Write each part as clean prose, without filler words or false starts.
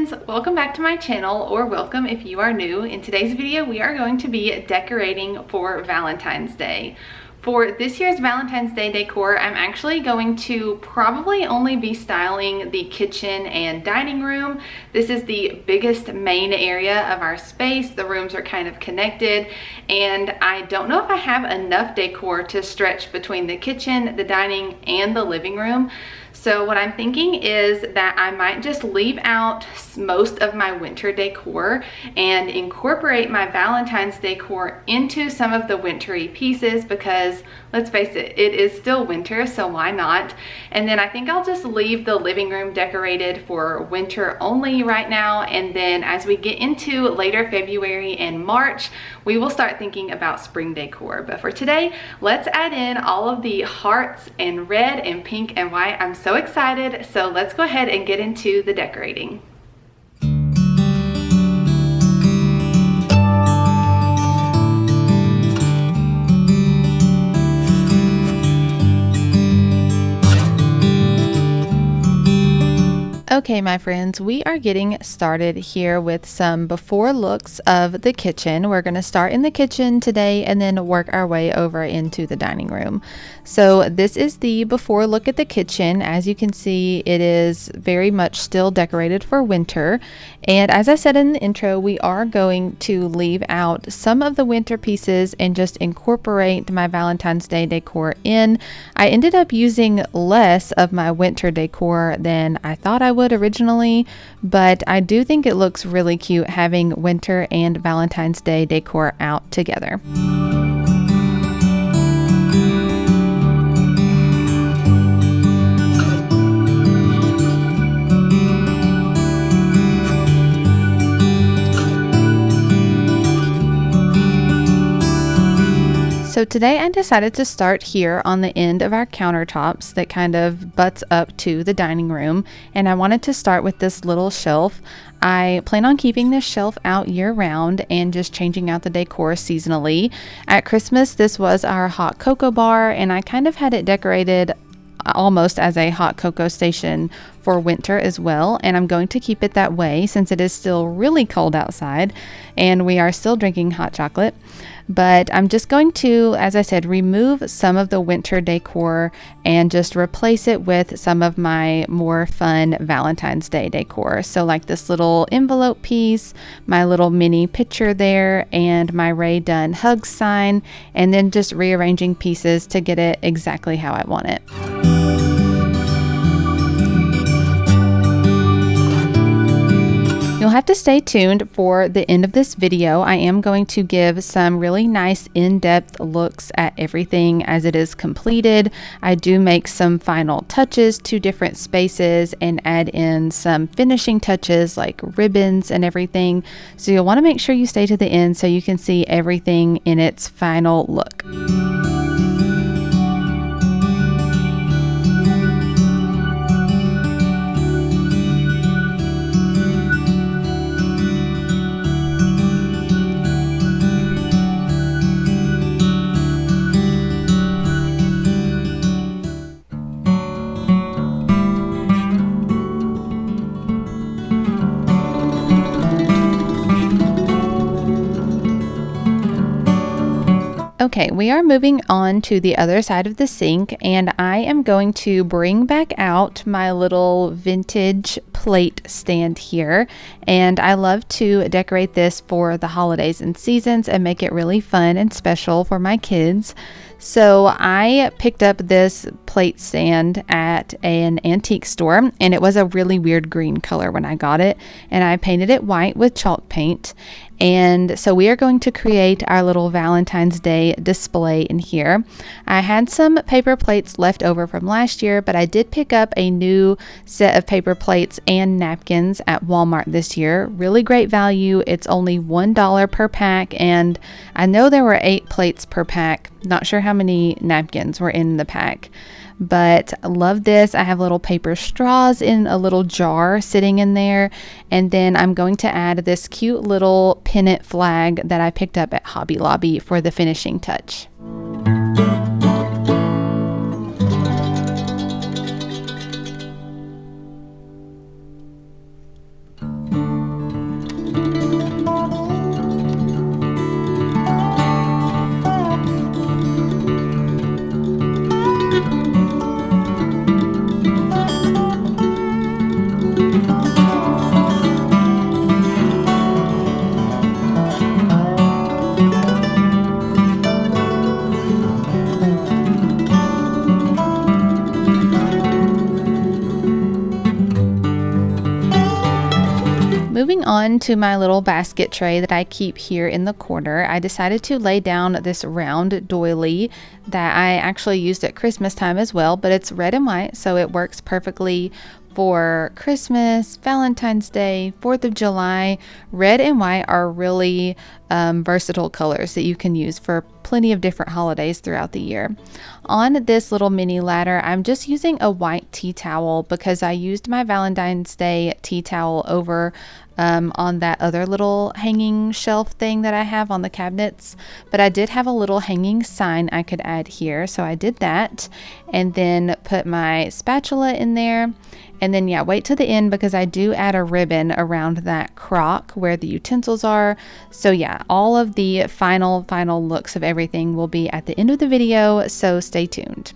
friends, welcome back to my channel, or welcome if you are new. In today's video we are going to be decorating for Valentine's Day. For this year's Valentine's Day decor, I'm actually going to probably only be styling the kitchen and dining room. This is the biggest main area of our space. The rooms are kind of connected, and I don't know if I have enough decor to stretch between the kitchen, the dining, and the living room. So what I'm thinking is that I might just leave out most of my winter decor and incorporate my Valentine's decor into some of the wintry pieces, because let's face it, it is still winter, so why not? And then I think I'll just leave the living room decorated for winter only right now, and then as we get into later February and March, we will start thinking about spring decor. But for today, let's add in all of the hearts and red and pink and white. I'm so excited, so let's go ahead and get into the decorating. Okay, my friends, we are getting started here with some before looks of the kitchen. We're going to start in the kitchen today and then work our way over into the dining room. So this is the before look at the kitchen. As you can see, it is very much still decorated for winter. And as I said in the intro, we are going to leave out some of the winter pieces and just incorporate my Valentine's Day decor in. I ended up using less of my winter decor than I thought I would originally, but I do think it looks really cute having winter and Valentine's Day decor out together. So today I decided to start here on the end of our countertops that kind of butts up to the dining room, and I wanted to start with this little shelf. I plan on keeping this shelf out year round and just changing out the decor seasonally. At Christmas, this was our hot cocoa bar, and I kind of had it decorated almost as a hot cocoa station for winter as well, and I'm going to keep it that way since it is still really cold outside and we are still drinking hot chocolate. But I'm just going to, as I said, remove some of the winter decor and just replace it with some of my more fun Valentine's Day decor. So like this little envelope piece, my little mini picture there, and my Ray Dunn hug sign, and then just rearranging pieces to get it exactly how I want it. You'll have to stay tuned for the end of this video. I am going to give some really nice in-depth looks at everything as it is completed. I do make some final touches to different spaces and add in some finishing touches like ribbons and everything. So you'll want to make sure you stay to the end so you can see everything in its final look. Okay, we are moving on to the other side of the sink, and I am going to bring back out my little vintage plate stand here, and I love to decorate this for the holidays and seasons and make it really fun and special for my kids. So I picked up this plate stand at an antique store, and it was a really weird green color when I got it, and I painted it white with chalk paint. And so we are going to create our little Valentine's Day display in here. I had some paper plates left over from last year, but I did pick up a new set of paper plates and napkins at Walmart this year. Really great value. It's only $1 per pack, and I know there were 8 plates per pack. Not sure how many napkins were in the pack, but I love this. I have little paper straws in a little jar sitting in there, and then I'm going to add this cute little pennant flag that I picked up at Hobby Lobby for the finishing touch. Moving on to my little basket tray that I keep here in the corner, I decided to lay down this round doily that I actually used at Christmas time as well, but it's red and white, so it works perfectly for Christmas, Valentine's Day, 4th of July. Red and white are really versatile colors that you can use for plenty of different holidays throughout the year. On this little mini ladder, I'm just using a white tea towel because I used my Valentine's Day tea towel over on that other little hanging shelf thing that I have on the cabinets, but I did have a little hanging sign I could add here, so I did that, and then put my spatula in there, and then wait till the end because I do add a ribbon around that crock where the utensils are. So all of the final looks of everything will be at the end of the video, so stay tuned.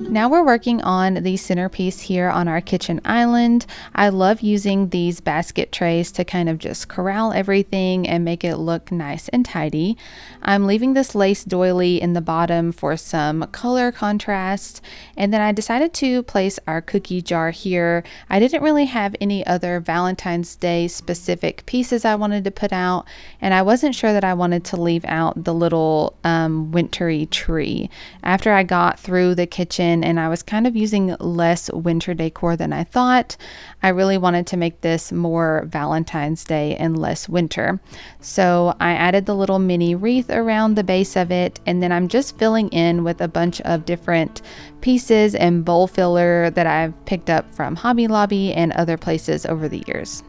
Now we're working on the centerpiece here on our kitchen island. I love using these basket trays to kind of just corral everything and make it look nice and tidy. I'm leaving this lace doily in the bottom for some color contrast, and then I decided to place our cookie jar here. I didn't really have any other Valentine's Day specific pieces I wanted to put out, and I wasn't sure that I wanted to leave out the little wintry tree. After I got through the kitchen and I was kind of using less winter decor than I thought, I really wanted to make this more Valentine's Day and less winter. So I added the little mini wreath around the base of it, and then I'm just filling in with a bunch of different pieces and bowl filler that I've picked up from Hobby Lobby and other places over the years.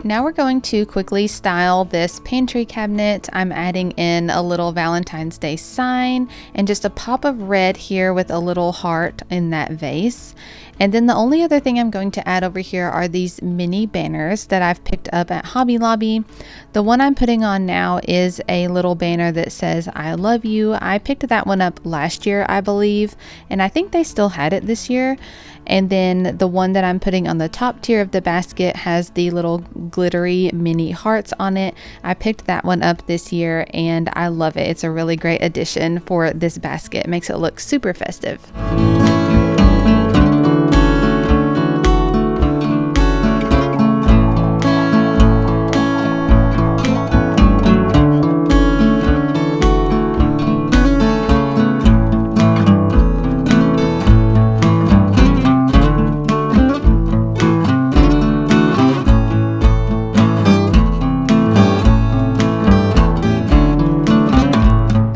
Now we're going to quickly style this pantry cabinet. I'm adding in a little Valentine's Day sign and just a pop of red here with a little heart in that vase. And then the only other thing I'm going to add over here are these mini banners that I've picked up at Hobby Lobby. The one I'm putting on now is a little banner that says I love you. I picked that one up last year, I believe, and I think they still had it this year. And then the one that I'm putting on the top tier of the basket has the little glittery mini hearts on it. I picked that one up this year and I love it. It's a really great addition for this basket. It makes it look super festive.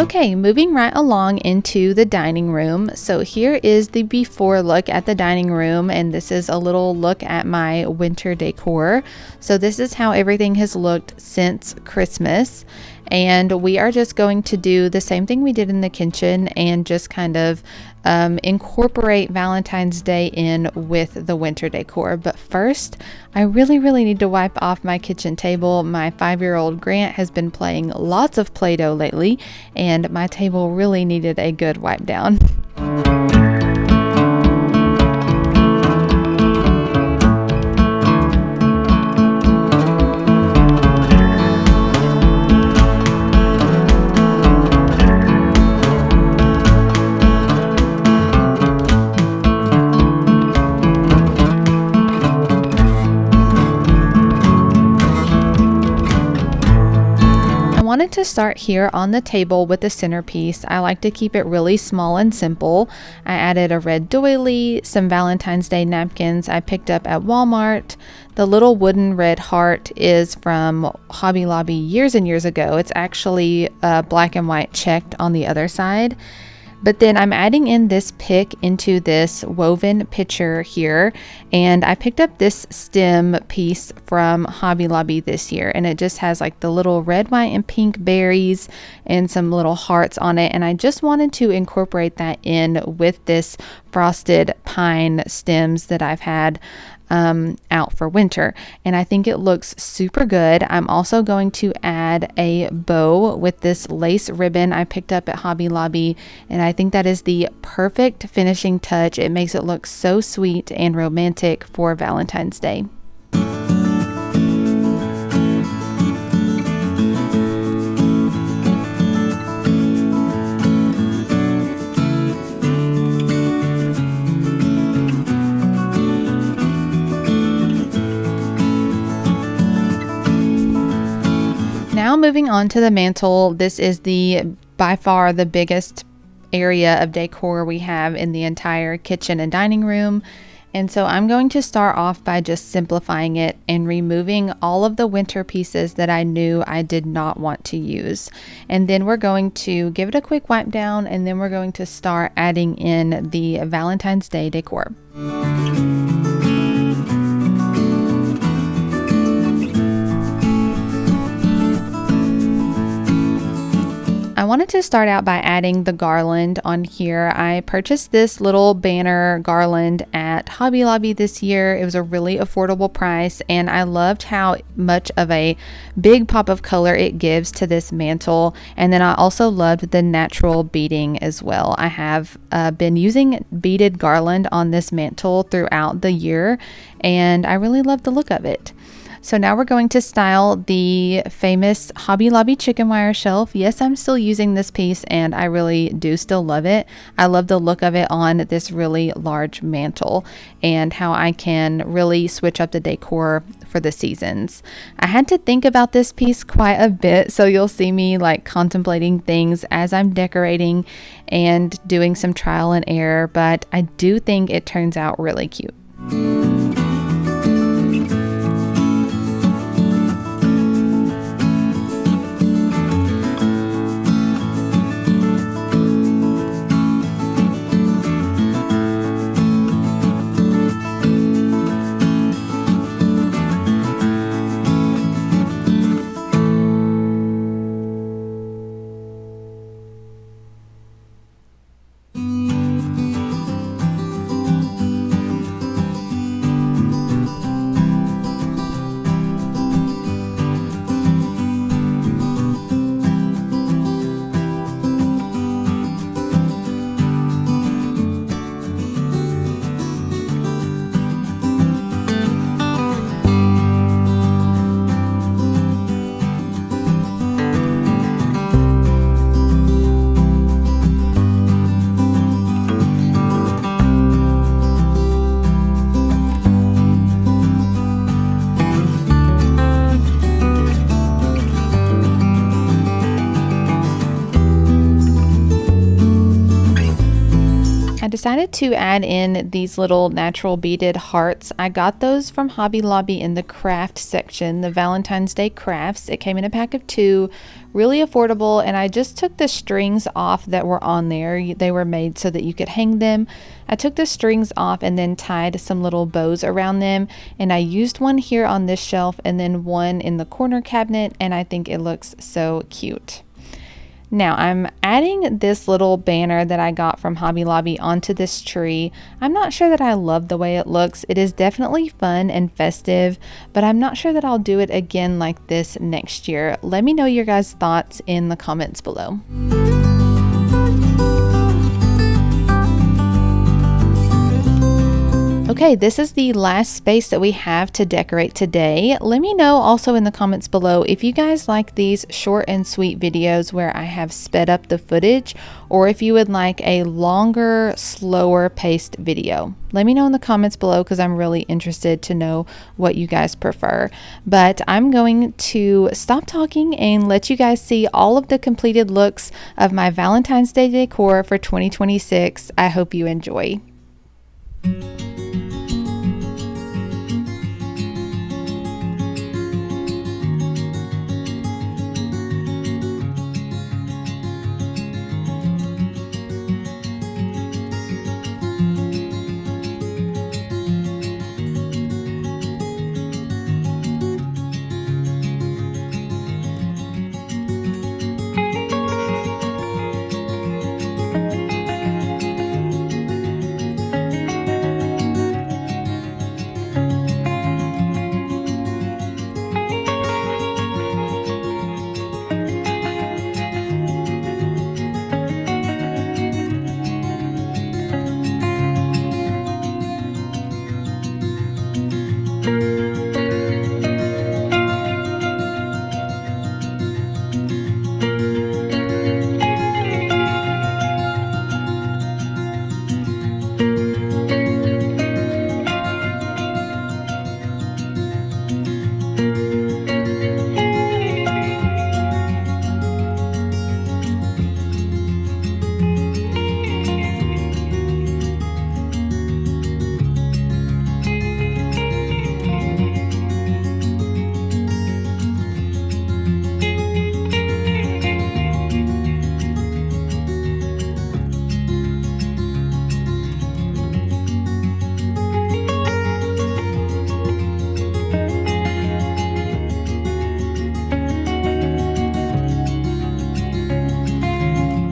Okay, moving right along into the dining room. So here is the before look at the dining room, and this is a little look at my winter decor. So this is how everything has looked since Christmas. And we are just going to do the same thing we did in the kitchen and just kind of incorporate Valentine's Day in with the winter decor. But first, I really need to wipe off my kitchen table. My 5-year-old Grant has been playing lots of Play-Doh lately, and my table really needed a good wipe down. I wanted to start here on the table with the centerpiece. I like to keep it really small and simple. I added a red doily, some Valentine's Day napkins I picked up at Walmart. The little wooden red heart is from Hobby Lobby years and years ago. It's actually black and white checked on the other side. But then I'm adding in this pick into this woven pitcher here, and I picked up this stem piece from Hobby Lobby this year, and it just has like the little red, white, and pink berries and some little hearts on it, and I just wanted to incorporate that in with this frosted pine stems that I've had out for winter, and I think it looks super good. I'm also going to add a bow with this lace ribbon I picked up at Hobby Lobby, and I think that is the perfect finishing touch. It makes it look so sweet and romantic for Valentine's Day. Now moving on to the mantle. This is by far the biggest area of decor we have in the entire kitchen and dining room. And so I'm going to start off by just simplifying it and removing all of the winter pieces that I knew I did not want to use. And then we're going to give it a quick wipe down, and then we're going to start adding in the Valentine's Day decor. I wanted to start out by adding the garland on here. I purchased this little banner garland at Hobby Lobby this year. It was a really affordable price, and I loved how much of a big pop of color it gives to this mantle. And then I also loved the natural beading as well. I have been using beaded garland on this mantle throughout the year, and I really love the look of it. So now we're going to style the famous Hobby Lobby chicken wire shelf. Yes, I'm still using this piece, and I really do still love it. I love the look of it on this really large mantle and how I can really switch up the decor for the seasons. I had to think about this piece quite a bit, so you'll see me like contemplating things as I'm decorating and doing some trial and error, but I do think it turns out really cute. I decided to add in these little natural beaded hearts. I got those from Hobby Lobby in the craft section, the Valentine's Day crafts. It came in a pack of 2, really affordable, and I just took the strings off that were on there. They were made so that you could hang them. I took the strings off and then tied some little bows around them, and I used one here on this shelf and then one in the corner cabinet, and I think it looks so cute. Now I'm adding this little banner that I got from Hobby Lobby onto this tree. I'm not sure that I love the way it looks. It is definitely fun and festive, but I'm not sure that I'll do it again like this next year. Let me know your guys' thoughts in the comments below. Okay, this is the last space that we have to decorate today. Let me know also in the comments below if you guys like these short and sweet videos where I have sped up the footage, or if you would like a longer, slower paced video. Let me know in the comments below because I'm really interested to know what you guys prefer. But I'm going to stop talking and let you guys see all of the completed looks of my Valentine's Day decor for 2026. I hope you enjoy.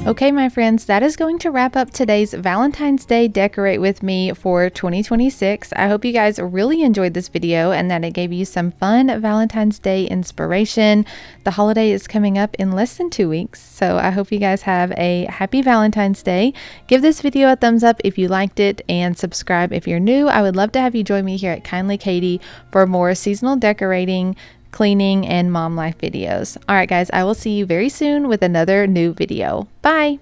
Okay, my friends, that is going to wrap up today's Valentine's Day Decorate With Me for 2026. I hope you guys really enjoyed this video and that it gave you some fun Valentine's Day inspiration. The holiday is coming up in less than 2 weeks, so I hope you guys have a happy Valentine's Day. Give this video a thumbs up if you liked it and subscribe if you're new. I would love to have you join me here at Kindly Katey for more seasonal decorating, cleaning, and mom life videos. All right, guys, I will see you very soon with another new video. Bye.